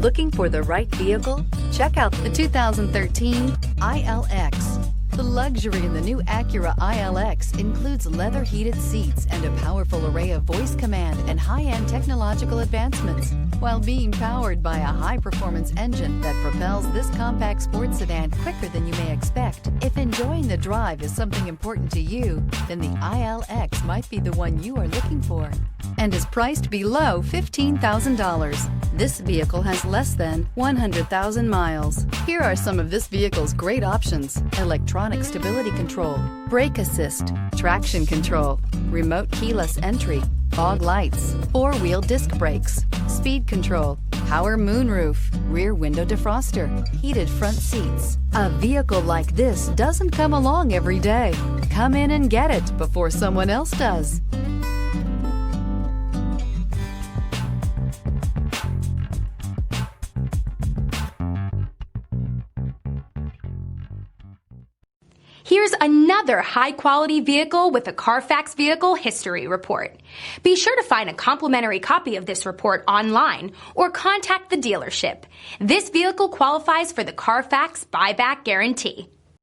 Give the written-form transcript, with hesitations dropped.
Looking for the right vehicle? Check out the 2013 ILX. The luxury in the new Acura ILX includes leather heated seats and a powerful array of voice command and high-end technological advancements, while being powered by a high-performance engine that propels this compact sports sedan quicker than you may expect. If enjoying the drive is something important to you, then the ILX might be the one you are looking for, and is priced below $15,000. This vehicle has less than 100,000 miles. Here are some of this vehicle's great options: electronic stability control, brake assist, traction control, remote keyless entry, fog lights, four-wheel disc brakes, speed control, power moonroof, rear window defroster, heated front seats. A vehicle like this doesn't come along every day. Come in and get it before someone else does. Here's another high-quality vehicle with a Carfax Vehicle History Report. Be sure to find a complimentary copy of this report online or contact the dealership. This vehicle qualifies for the Carfax Buyback Guarantee.